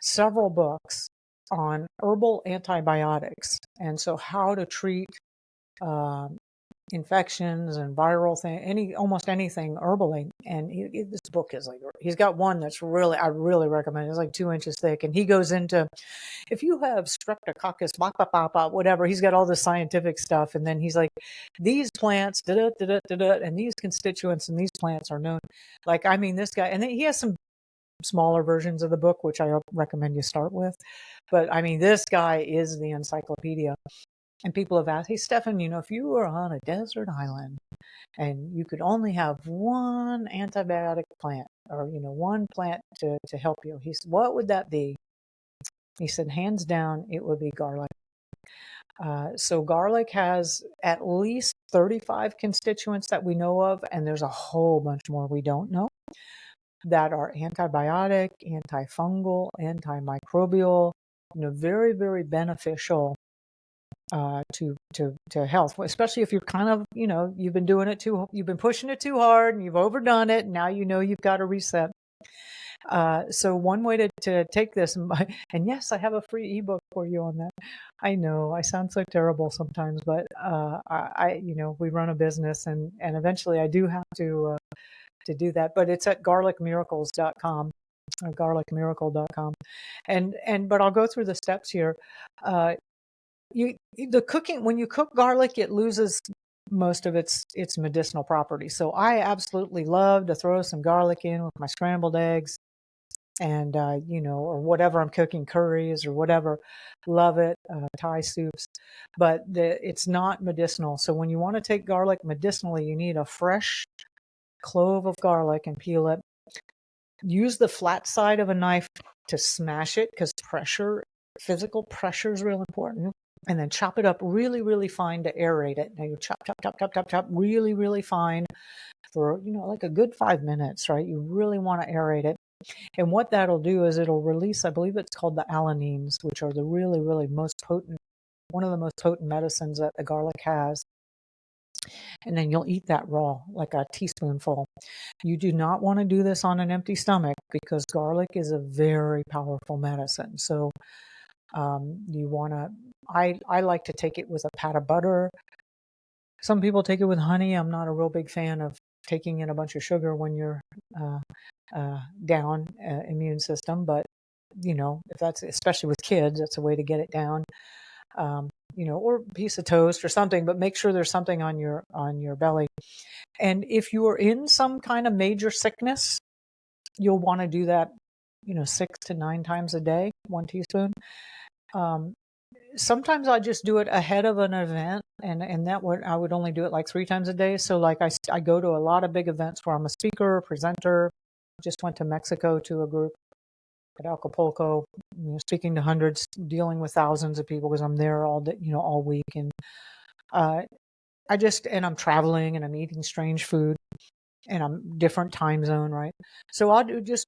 several books on herbal antibiotics. And so how to treat infections and viral almost anything herbally. And this book is he's got one that's I really recommend. It's like 2 inches thick. And he goes into, if you have streptococcus, whatever, he's got all the scientific stuff. And then he's like, these plants, and these constituents and these plants are known. This guy, and then he has some smaller versions of the book, which I recommend you start with. But this guy is the encyclopedia. And people have asked, hey, Stefan, if you were on a desert island and you could only have one antibiotic plant or, one plant to help you, he said, what would that be? He said, hands down, it would be garlic. So garlic has at least 35 constituents that we know of, and there's a whole bunch more we don't know that are antibiotic, antifungal, antimicrobial, very, very beneficial to health, especially if you're kind of, you've been pushing it too hard and you've overdone it. And now you've got to reset. So one way to take this, and yes, I have a free ebook for you on that. I know I sound so terrible sometimes, but we run a business, and eventually I do have to do that. But it's at garlicmiracles.com. Or garlicmiracle.com. But I'll go through the steps here. When you cook garlic, it loses most of its medicinal properties. So I absolutely love to throw some garlic in with my scrambled eggs and, or whatever I'm cooking, curries or whatever. Love it. Thai soups, but it's not medicinal. So when you want to take garlic medicinally, you need a fresh clove of garlic and peel it. Use the flat side of a knife to smash it, because physical pressure is real important. And then chop it up really, really fine to aerate it. Now you chop really, really fine for, like a good 5 minutes, right? You really want to aerate it. And what that'll do is it'll release, I believe it's called the alanines, which are the really, really one of the most potent medicines that the garlic has. And then you'll eat that raw, like a teaspoonful. You do not want to do this on an empty stomach, because garlic is a very powerful medicine. So you want to, I like to take it with a pat of butter. Some people take it with honey. I'm not a real big fan of taking in a bunch of sugar when you're down immune system, but if that's, especially with kids, that's a way to get it down. Or a piece of toast or something, but make sure there's something on your belly. And if you are in some kind of major sickness, you'll want to do that, 6 to 9 times a day, 1 teaspoon. Sometimes I just do it ahead of an event, and I would only do it like 3 times a day. So like I go to a lot of big events where I'm a speaker, presenter. Just went to Mexico to a group at Acapulco, speaking to hundreds, dealing with thousands of people, because I'm there all day, all week. And I'm traveling and I'm eating strange food. and I'm different time zone, right? So I'll do just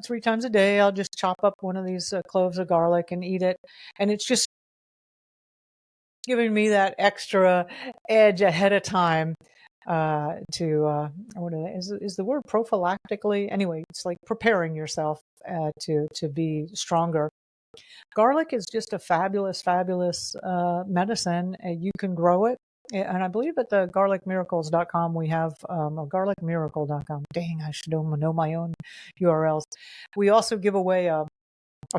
3 times a day. I'll just chop up one of these cloves of garlic and eat it, and it's just giving me that extra edge ahead of time to what is the word prophylactically? Anyway, it's like preparing yourself to be stronger. Garlic is just a fabulous, fabulous medicine. You can grow it. And I believe at the garlicmiracles.com we have or garlicmiracle.com. Dang, I should know my own URLs. We also give away a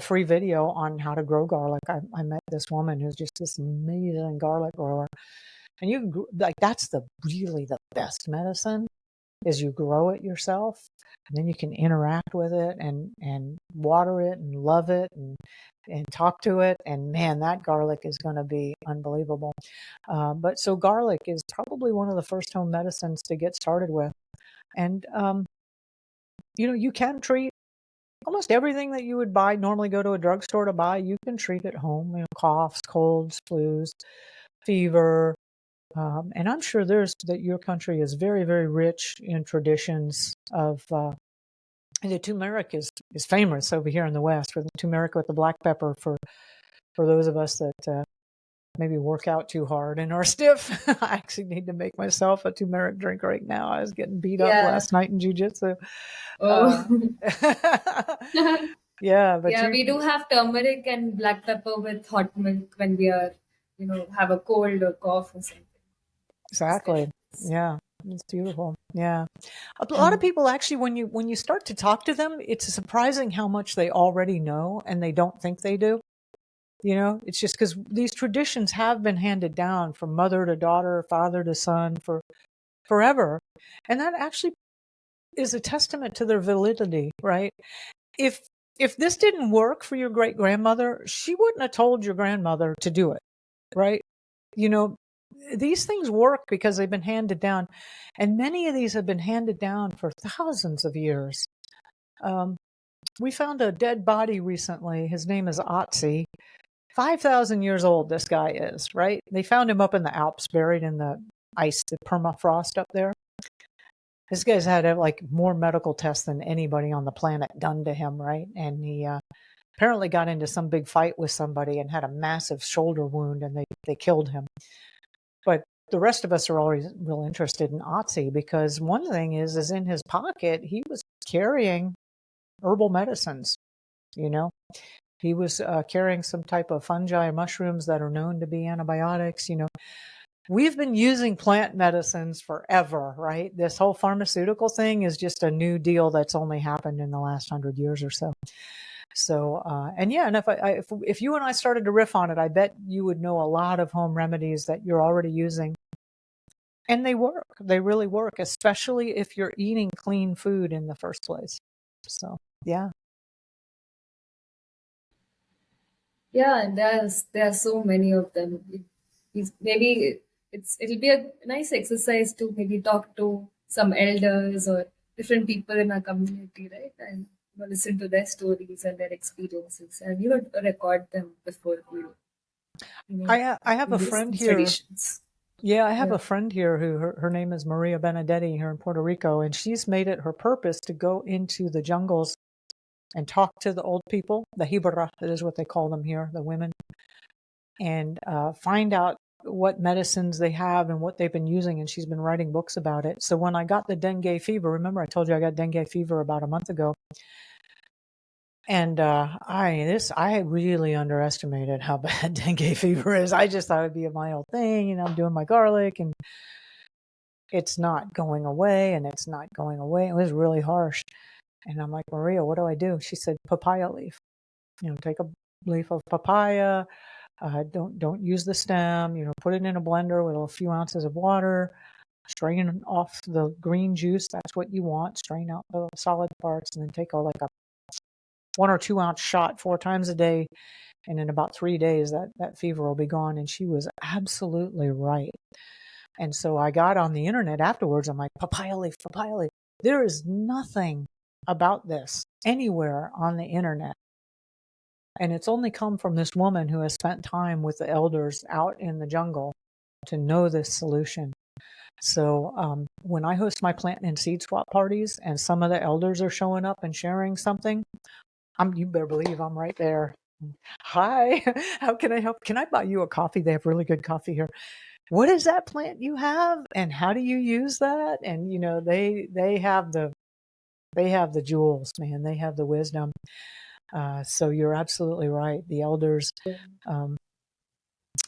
free video on how to grow garlic. I met this woman who's just this amazing garlic grower. And you can, like, that's really the best medicine is you grow it yourself, and then you can interact with it and water it and love it and talk to it. And man, that garlic is going to be unbelievable. But so garlic is probably one of the first home medicines to get started with. And, you can treat almost everything that you would normally go to a drugstore to buy. You can treat at home, coughs, colds, flus, fever. And I'm sure that your country is very, very rich in traditions of the turmeric is famous over here in the West for the turmeric with the black pepper for those of us that maybe work out too hard and are stiff. I actually need to make myself a turmeric drink right now. I was getting beat up Yeah. last night in jiu-jitsu. Oh. Yeah, but Yeah, we do have turmeric and black pepper with hot milk when we are, have a cold or cough or something. exactly. Special. Yeah, it's beautiful. Yeah. A lot of people actually, when you start to talk to them, it's surprising how much they already know and they don't think they do. It's just because these traditions have been handed down from mother to daughter, father to son for forever. And that actually is a testament to their validity, right? If this didn't work for your great grandmother, she wouldn't have told your grandmother to do it, right? These things work because they've been handed down, and many of these have been handed down for thousands of years. We found a dead body recently. His name is Otzi. 5,000 years old this guy is, right? They found him up in the Alps, buried in the ice, the permafrost up there. This guy's had like more medical tests than anybody on the planet done to him, right? And he apparently got into some big fight with somebody and had a massive shoulder wound, and they killed him. But the rest of us are always real interested in Otzi because one thing is in his pocket, he was carrying herbal medicines, He was carrying some type of fungi or mushrooms that are known to be antibiotics, We've been using plant medicines forever, right? This whole pharmaceutical thing is just a new deal that's only happened in the last 100 years or so. So, and if you and I started to riff on it, I bet you would know a lot of home remedies that you're already using. And they work. They really work, especially if you're eating clean food in the first place. So, yeah. Yeah, and there are so many of them. Maybe it'll be a nice exercise to maybe talk to some elders or different people in our community, right? And listen to their stories and their experiences, and record them before we I have a do friend these here. traditions. Yeah, I have Yeah. a friend here who her name is Maria Benedetti here in Puerto Rico, and she's made it her purpose to go into the jungles and talk to the old people, the Hibara, that is what they call them here, the women, and find out what medicines they have and what they've been using, and she's been writing books about it. So when I got the dengue fever, remember I told you I got dengue fever about a month ago, and I really underestimated how bad dengue fever is. I just thought it'd be a mild thing, I'm doing my garlic, and it's not going away, and it's not going away. It was really harsh. And I'm like, Maria, what do I do? She said, papaya leaf. Take a leaf of papaya. Don't use the stem. Put it in a blender with a few ounces of water. Strain off the green juice. That's what you want. Strain out the solid parts, and then take a 1 or 2 ounce shot 4 times a day. And in about 3 days, that fever will be gone. And she was absolutely right. And so I got on the internet afterwards. I'm like, papaya leaf, papaya leaf. There is nothing about this anywhere on the internet. And it's only come from this woman who has spent time with the elders out in the jungle to know this solution. So when I host my plant and seed swap parties and some of the elders are showing up and sharing something, you better believe I'm right there. Hi, how can I help? Can I buy you a coffee? They have really good coffee here. What is that plant you have, and how do you use that? And they have the jewels, man. They have the wisdom. So you're absolutely right. The elders, um,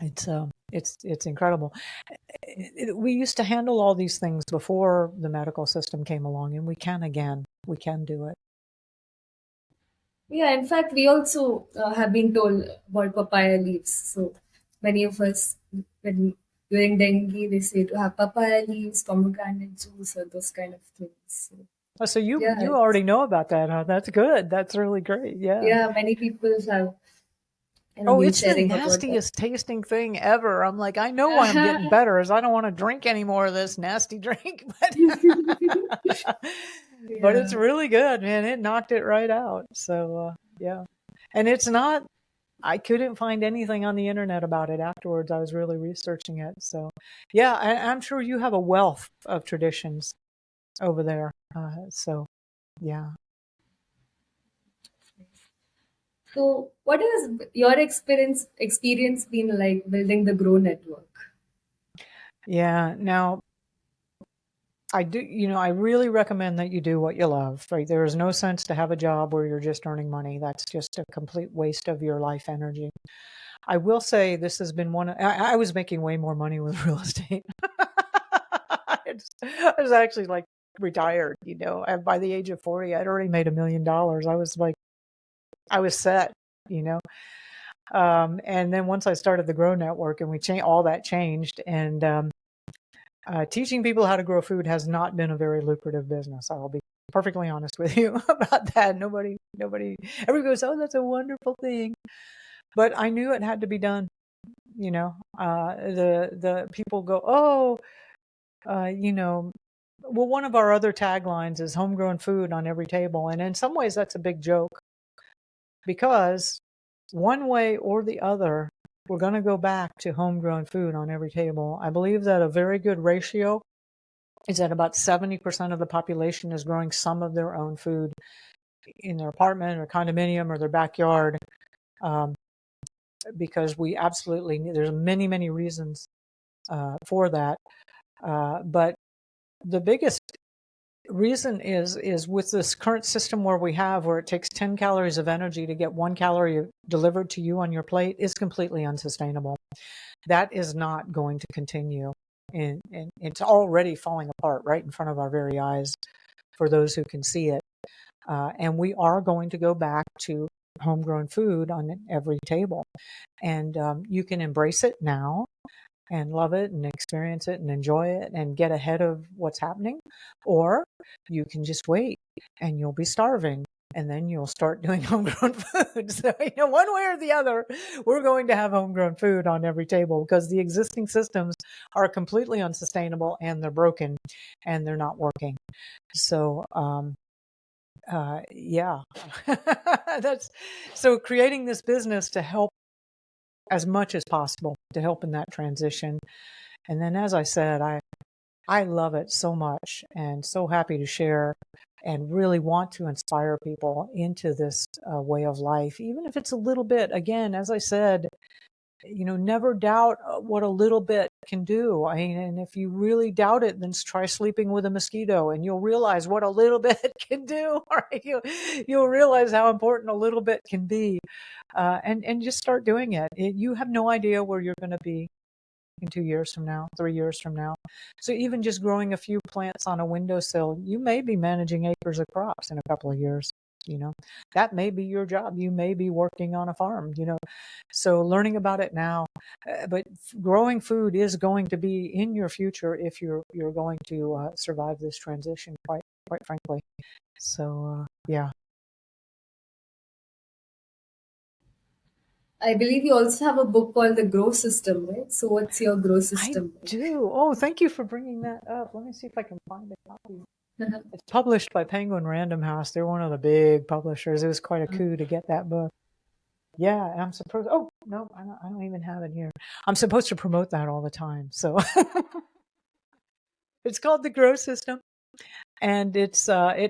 it's incredible. We used to handle all these things before the medical system came along, and we can again. We can do it. Yeah, in fact, we also have been told about papaya leaves. So many of us, when during dengue, they say to have papaya leaves, pomegranate juice, or those kind of things. So, Oh, so you yeah, you already know about that, huh? That's good. That's really great. Yeah. yeah, many people have Oh, been it's the sharing about that. nastiest tasting thing ever. I'm like, I know why I'm getting better is I don't want to drink any more of this nasty drink, but it's Yeah. really good, man. It knocked it right out. So, yeah. And it's not, I couldn't find anything on the internet about it afterwards. I was really researching it. So, yeah, I'm sure you have a wealth of traditions over there. So, yeah. So, what has your experience been like building the Grow network? Yeah. Now, I do, I really recommend that you do what you love, right? There is no sense to have a job where you're just earning money. That's just a complete waste of your life energy. I will say this has been I was making way more money with real estate. I was actually like retired, and by the age of 40, I'd already made $1 million. I was like, I was set, you know. And then once I started the Grow Network and all that changed. And teaching people how to grow food has not been a very lucrative business. I'll be perfectly honest with you about that. Everybody goes, "Oh, that's a wonderful thing," but I knew it had to be done. The people go, "Oh, well, one of our other taglines is homegrown food on every table," and in some ways, that's a big joke because one way or the other, we're going to go back to homegrown food on every table. I believe that a very good ratio is that about 70% of the population is growing some of their own food in their apartment or condominium or their backyard, um, because we absolutely need, there's many, many reasons for that. But the biggest reason is with this current system where it takes 10 calories of energy to get 1 calorie delivered to you on your plate is completely unsustainable. That is not going to continue. And it's already falling apart right in front of our very eyes for those who can see it. And we are going to go back to homegrown food on every table. And you can embrace it now and love it and experience it and enjoy it and get ahead of what's happening. Or you can just wait and you'll be starving. And then you'll start doing homegrown food. So, one way or the other, we're going to have homegrown food on every table because the existing systems are completely unsustainable and they're broken and they're not working. So, yeah, that's so creating this business to help as much as possible to help in that transition. And then, as I said, I love it so much and so happy to share and really want to inspire people into this way of life, even if it's a little bit. Again, as I said, never doubt what a little bit can do. I mean, and if you really doubt it, then try sleeping with a mosquito and you'll realize what a little bit can do. Right? You'll realize how important a little bit can be. And just start doing it. You have no idea where you're going to be in 2 years from now, 3 years from now. So even just growing a few plants on a windowsill, you may be managing acres of crops in a couple of years. That may be your job. You may be working on a farm, so learning about it now. But growing food is going to be in your future if you're going to survive this transition, quite frankly. So yeah. I believe you also have a book called The Grow System, right? So, what's your Grow I System do. Oh, thank you for bringing that up. Let me see if I can find a copy. like? It's published by Penguin Random House. They're one of the big publishers. It was quite a coup to get that book. Yeah, and I'm supposed. Oh no, I don't even have it here. I'm supposed to promote that all the time. So It's called the Grow System. And it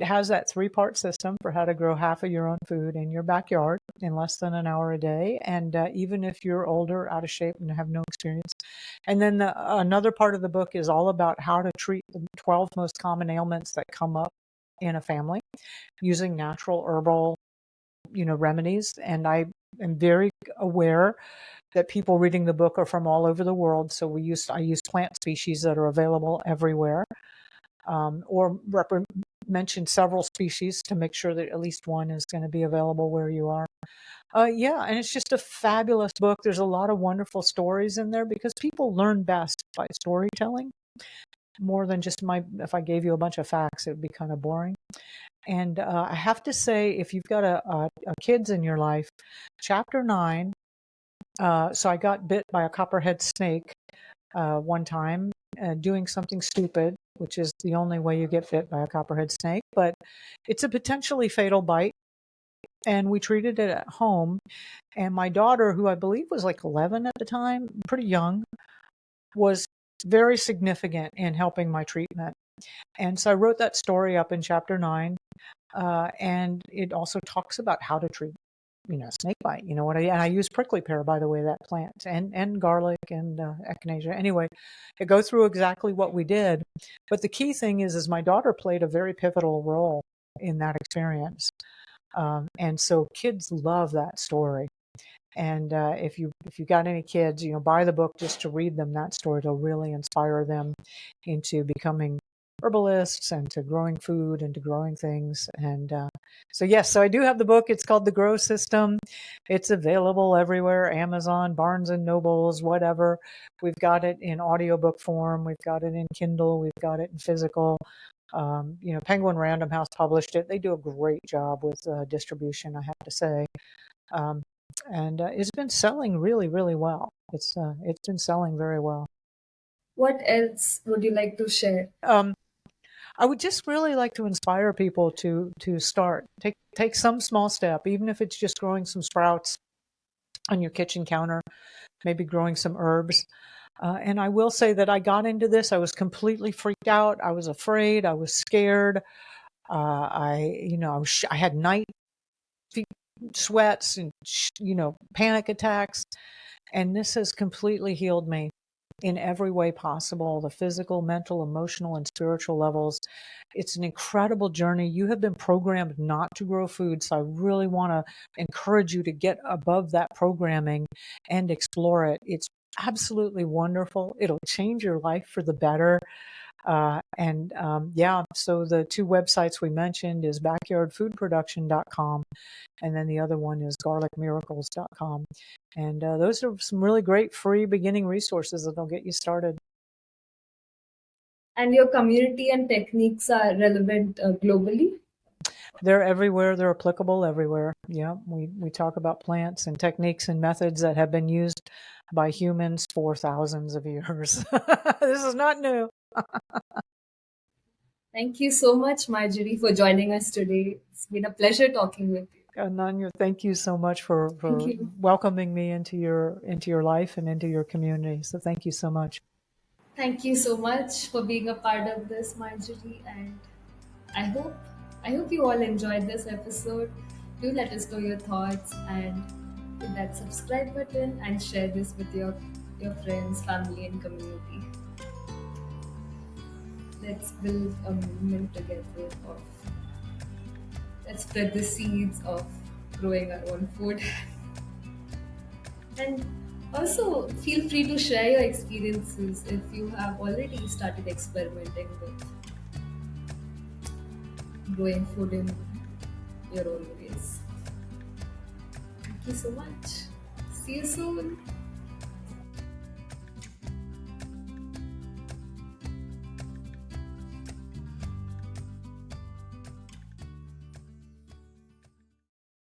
has that 3-part system for how to grow half of your own food in your backyard in less than an hour a day. And even if you're older, out of shape, and have no experience. And then another part of the book is all about how to treat the 12 most common ailments that come up in a family using natural herbal, remedies. And I am very aware that people reading the book are from all over the world. So I use plant species that are available everywhere. Or mention several species to make sure that at least one is going to be available where you are. Yeah, and it's just a fabulous book. There's a lot of wonderful stories in there because people learn best by storytelling more than just if I gave you a bunch of facts, it would be kind of boring. And I have to say, if you've got a kids in your life, chapter 9, so I got bit by a copperhead snake one time doing something stupid, which is the only way you get bit by a copperhead snake, but it's a potentially fatal bite. And we treated it at home. And my daughter, who I believe was like 11 at the time, pretty young, was very significant in helping my treatment. And so I wrote that story up in chapter 9. And it also talks about how to treat snake bite. And I use prickly pear, by the way, that plant, and garlic and echinacea. Anyway, I go through exactly what we did. But the key thing is my daughter played a very pivotal role in that experience. And so kids love that story. And if you got any kids, buy the book just to read them that story. It'll really inspire them into becoming herbalists and to growing food and to growing things. And so I do have the book. It's called The Grow System. It's available everywhere: Amazon, Barnes and Nobles, whatever. We've got it in audiobook form. We've got it in Kindle. We've got it in physical. Penguin Random House published it. They do a great job with distribution, I have to say. And it's been selling really, really well. It's been selling very well. What else would you like to share? I would just really like to inspire people to start. Take some small step, even if it's just growing some sprouts on your kitchen counter, maybe growing some herbs. And I will say that I got into this. I was completely freaked out. I was afraid. I was scared. I had night sweats and panic attacks. And this has completely healed me in every way possible, the physical, mental, emotional, and spiritual levels. It's an incredible journey. You have been programmed not to grow food, so I really want to encourage you to get above that programming and explore it. It's absolutely wonderful. It'll change your life for the better. So the 2 websites we mentioned is backyardfoodproduction.com, and then the other one is garlicmiracles.com. And those are some really great free beginning resources that'll get you started. And your community and techniques are relevant globally? They're everywhere. They're applicable everywhere. Yeah, we talk about plants and techniques and methods that have been used by humans for thousands of years. This is not new. Thank you so much, Marjory, for joining us today. It's been a pleasure talking with you. Nanya, thank you so much for welcoming me into your life and into your community. So thank you so much. Thank you so much for being a part of this, Marjory, and I hope you all enjoyed this episode. Do let us know your thoughts and hit that subscribe button and share this with your friends, family, and community. Let's build a movement together let's spread the seeds of growing our own food. And also feel free to share your experiences if you have already started experimenting with growing food in your own ways. Thank you so much. See you soon.